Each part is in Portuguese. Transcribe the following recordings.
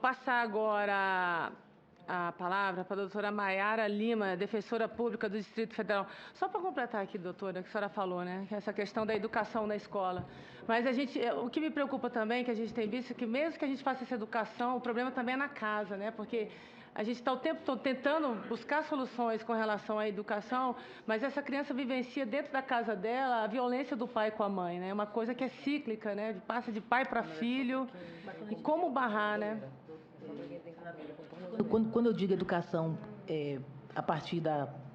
Passar agora a palavra para a doutora Maiara Lima, defensora pública do Distrito Federal. Só para completar aqui, doutora, que a senhora falou, né? Que essa questão da educação na escola. Mas o que me preocupa também, que a gente tem visto, é que mesmo que a gente faça essa educação, o problema também é na casa, né? Porque a gente está o tempo todo tentando buscar soluções com relação à educação, mas essa criança vivencia dentro da casa dela a violência do pai com a mãe, né? Uma coisa que é cíclica, né? Passa de pai para filho. E como barrar, né? Quando eu digo educação a partir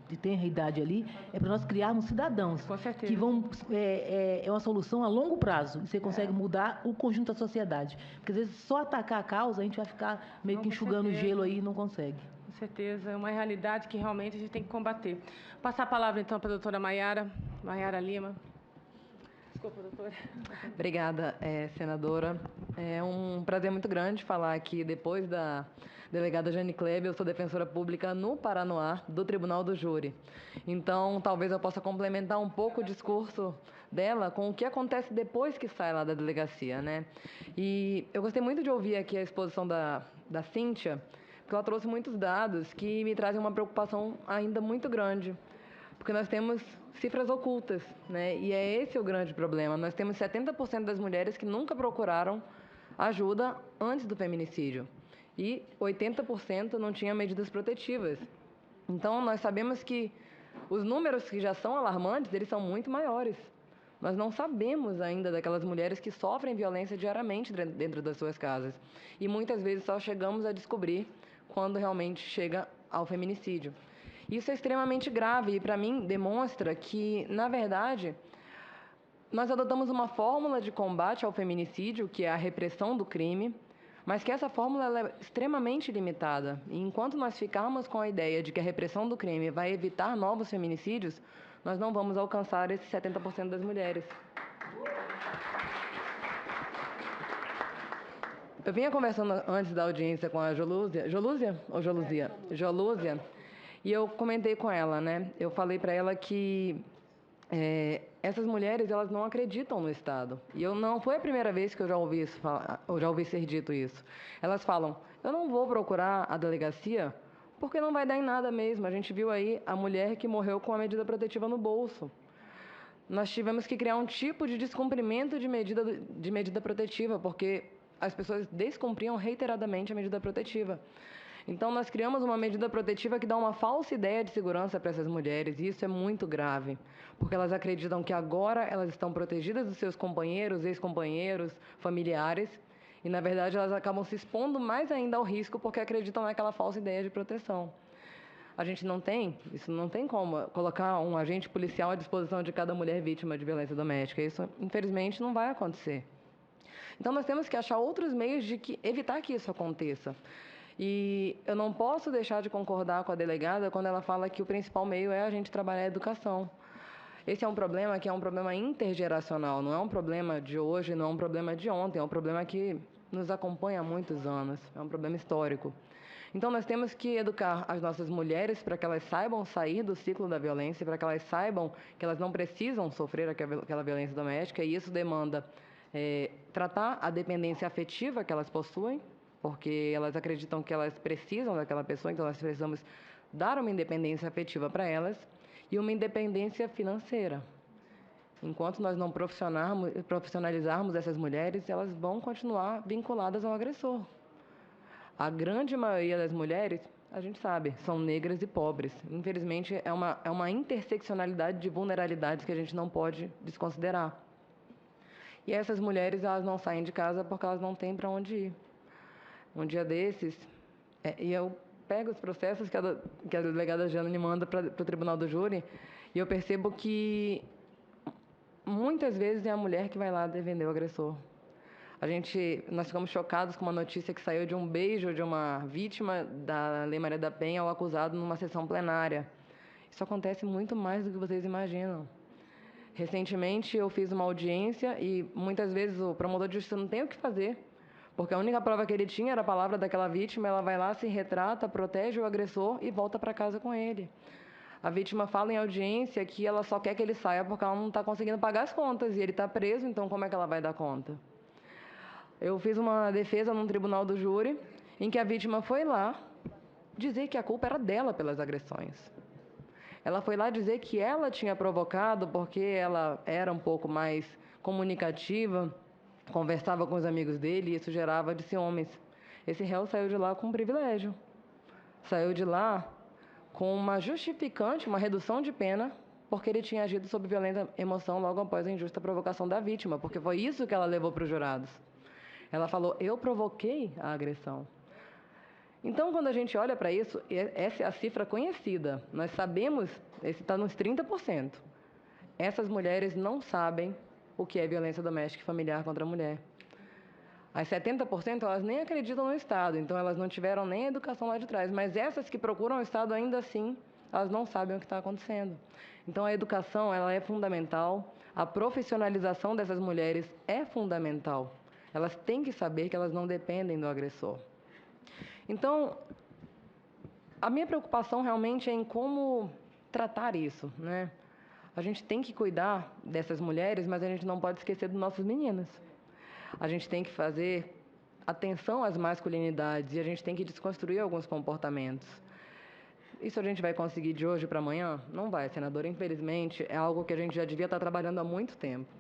de tenra idade ali, é para nós criarmos cidadãos que vão... É uma solução a longo prazo. E você consegue mudar o conjunto da sociedade. Porque às vezes só atacar a causa, a gente vai ficar meio que enxugando gelo aí e não consegue. Com certeza, é uma realidade que realmente a gente tem que combater. Passar a palavra então para a doutora Maiara Lima. Desculpa, doutora. Obrigada, senadora. É um prazer muito grande falar aqui depois da delegada Jane Kleber. Eu sou defensora pública no Paranoá, do Tribunal do Júri. Então, talvez eu possa complementar um pouco o discurso dela com o que acontece depois que sai lá da delegacia, né? E eu gostei muito de ouvir aqui a exposição da Cíntia, porque ela trouxe muitos dados que me trazem uma preocupação ainda muito grande. Porque nós temos cifras ocultas, né? E é esse o grande problema. Nós temos 70% das mulheres que nunca procuraram ajuda antes do feminicídio. E 80% não tinham medidas protetivas. Então, nós sabemos que os números que já são alarmantes, eles são muito maiores. Nós não sabemos ainda daquelas mulheres que sofrem violência diariamente dentro das suas casas. E muitas vezes só chegamos a descobrir quando realmente chega ao feminicídio. Isso é extremamente grave e, para mim, demonstra que, na verdade, nós adotamos uma fórmula de combate ao feminicídio, que é a repressão do crime, mas que essa fórmula é extremamente limitada. E enquanto nós ficarmos com a ideia de que a repressão do crime vai evitar novos feminicídios, nós não vamos alcançar esses 70% das mulheres. Eu vinha conversando antes da audiência com a Jolúzia, e eu comentei com ela, né? Eu falei para ela que essas mulheres, elas não acreditam no Estado. E não foi a primeira vez que eu já ouvi isso, eu já ouvi ser dito isso. Elas falam: eu não vou procurar a delegacia porque não vai dar em nada mesmo. A gente viu aí a mulher que morreu com a medida protetiva no bolso. Nós tivemos que criar um tipo de descumprimento de medida protetiva, porque as pessoas descumpriam reiteradamente a medida protetiva. Então, nós criamos uma medida protetiva que dá uma falsa ideia de segurança para essas mulheres, e isso é muito grave, porque elas acreditam que agora elas estão protegidas dos seus companheiros, ex-companheiros, familiares, e, na verdade, elas acabam se expondo mais ainda ao risco porque acreditam naquela falsa ideia de proteção. Isso não tem como colocar um agente policial à disposição de cada mulher vítima de violência doméstica. Isso, infelizmente, não vai acontecer. Então, nós temos que achar outros meios de evitar que isso aconteça. E eu não posso deixar de concordar com a delegada quando ela fala que o principal meio é a gente trabalhar a educação. Esse é um problema que é um problema intergeracional, não é um problema de hoje, não é um problema de ontem, é um problema que nos acompanha há muitos anos, é um problema histórico. Então, nós temos que educar as nossas mulheres para que elas saibam sair do ciclo da violência, para que elas saibam que elas não precisam sofrer aquela violência doméstica, e isso demanda tratar a dependência afetiva que elas possuem, porque elas acreditam que elas precisam daquela pessoa, então nós precisamos dar uma independência afetiva para elas e uma independência financeira. Enquanto nós não profissionalizarmos essas mulheres, elas vão continuar vinculadas ao agressor. A grande maioria das mulheres, a gente sabe, são negras e pobres. Infelizmente, é uma interseccionalidade de vulnerabilidades que a gente não pode desconsiderar. E essas mulheres, elas não saem de casa porque elas não têm para onde ir. Um dia desses, e eu pego os processos que a delegada Jane manda para o Tribunal do Júri, e eu percebo que muitas vezes é a mulher que vai lá defender o agressor. Nós ficamos chocados com uma notícia que saiu de um beijo de uma vítima da Lei Maria da Penha ao acusado numa sessão plenária. Isso acontece muito mais do que vocês imaginam. Recentemente, eu fiz uma audiência e muitas vezes o promotor de justiça não tem o que fazer, porque a única prova que ele tinha era a palavra daquela vítima. Ela vai lá, se retrata, protege o agressor e volta para casa com ele. A vítima fala em audiência que ela só quer que ele saia porque ela não está conseguindo pagar as contas e ele está preso, então como é que ela vai dar conta? Eu fiz uma defesa num tribunal do júri em que a vítima foi lá dizer que a culpa era dela pelas agressões. Ela foi lá dizer que ela tinha provocado porque ela era um pouco mais comunicativa, conversava com os amigos dele e isso gerava de ciúmes. Esse réu saiu de lá com um privilégio. Saiu de lá com uma justificante, uma redução de pena, porque ele tinha agido sob violenta emoção logo após a injusta provocação da vítima, porque foi isso que ela levou para os jurados. Ela falou, eu provoquei a agressão. Então, quando a gente olha para isso, essa é a cifra conhecida. Nós sabemos, esse está nos 30%. Essas mulheres não sabem o que é violência doméstica e familiar contra a mulher. As 70%, elas nem acreditam no Estado, então elas não tiveram nem a educação lá de trás. Mas essas que procuram o Estado, ainda assim, elas não sabem o que está acontecendo. Então, a educação, ela é fundamental. A profissionalização dessas mulheres é fundamental. Elas têm que saber que elas não dependem do agressor. Então, a minha preocupação realmente é em como tratar isso, né? A gente tem que cuidar dessas mulheres, mas a gente não pode esquecer dos nossos meninos. A gente tem que fazer atenção às masculinidades e a gente tem que desconstruir alguns comportamentos. Isso a gente vai conseguir de hoje para amanhã? Não vai, senadora. Infelizmente, é algo que a gente já devia estar trabalhando há muito tempo.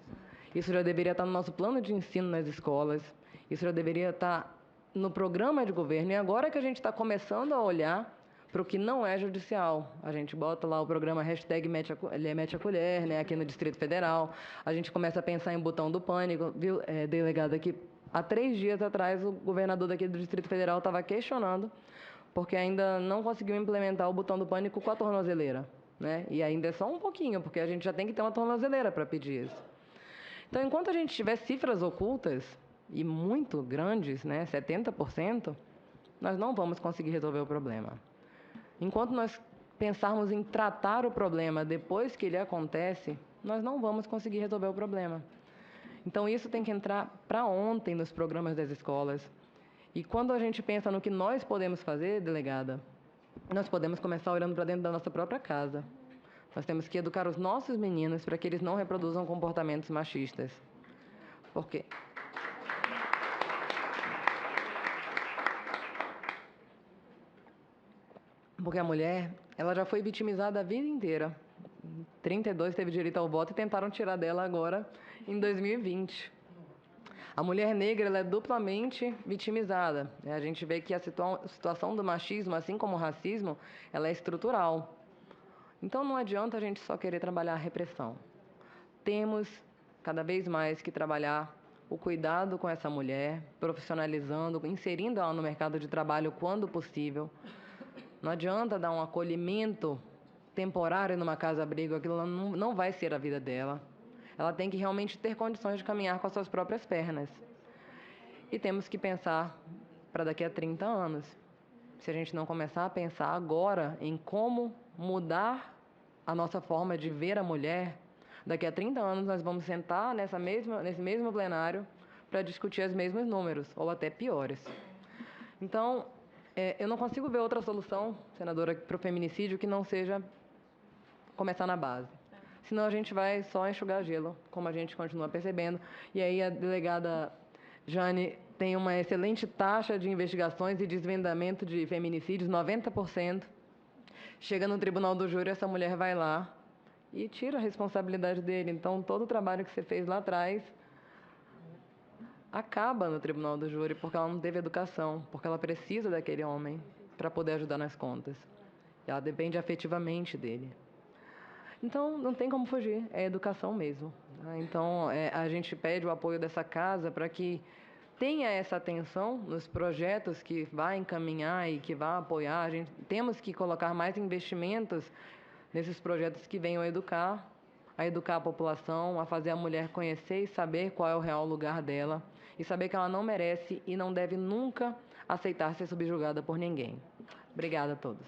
Isso já deveria estar no nosso plano de ensino nas escolas. Isso já deveria estar no programa de governo. E agora que a gente está começando a olhar para o que não é judicial. A gente bota lá o programa #Mete a Colher, né, aqui no Distrito Federal. A gente começa a pensar em botão do pânico. Viu, delegada, que há 3 dias atrás o governador daqui do Distrito Federal estava questionando porque ainda não conseguiu implementar o botão do pânico com a tornozeleira, né? E ainda é só um pouquinho, porque a gente já tem que ter uma tornozeleira para pedir isso. Então, enquanto a gente tiver cifras ocultas, e muito grandes, né, 70%, nós não vamos conseguir resolver o problema. Enquanto nós pensarmos em tratar o problema depois que ele acontece, nós não vamos conseguir resolver o problema. Então, isso tem que entrar para ontem nos programas das escolas. E quando a gente pensa no que nós podemos fazer, delegada, nós podemos começar olhando para dentro da nossa própria casa. Nós temos que educar os nossos meninos para que eles não reproduzam comportamentos machistas. Por quê? Porque a mulher, ela já foi vitimizada a vida inteira. 32 teve direito ao voto e tentaram tirar dela agora em 2020. A mulher negra, ela é duplamente vitimizada. A gente vê que a situação do machismo, assim como o racismo, ela é estrutural. Então não adianta a gente só querer trabalhar a repressão. Temos cada vez mais que trabalhar o cuidado com essa mulher, profissionalizando, inserindo ela no mercado de trabalho quando possível. Não adianta dar um acolhimento temporário numa casa-abrigo, aquilo não vai ser a vida dela. Ela tem que realmente ter condições de caminhar com as suas próprias pernas. E temos que pensar para daqui a 30 anos. Se a gente não começar a pensar agora em como mudar a nossa forma de ver a mulher, daqui a 30 anos nós vamos sentar nesse mesmo plenário para discutir os mesmos números, ou até piores. Então, eu não consigo ver outra solução, senadora, para o feminicídio que não seja começar na base. Senão a gente vai só enxugar gelo, como a gente continua percebendo. E aí a delegada Jane tem uma excelente taxa de investigações e desvendamento de feminicídios, 90%. Chega no tribunal do júri, essa mulher vai lá e tira a responsabilidade dele. Então, todo o trabalho que você fez lá atrás acaba no tribunal do júri, porque ela não teve educação, porque ela precisa daquele homem para poder ajudar nas contas. Ela depende afetivamente dele. Então, não tem como fugir, é educação mesmo. Então, a gente pede o apoio dessa casa para que tenha essa atenção nos projetos que vai encaminhar e que vai apoiar. Temos que colocar mais investimentos nesses projetos que venham a educar a população, a fazer a mulher conhecer e saber qual é o real lugar dela, e saber que ela não merece e não deve nunca aceitar ser subjugada por ninguém. Obrigada a todos.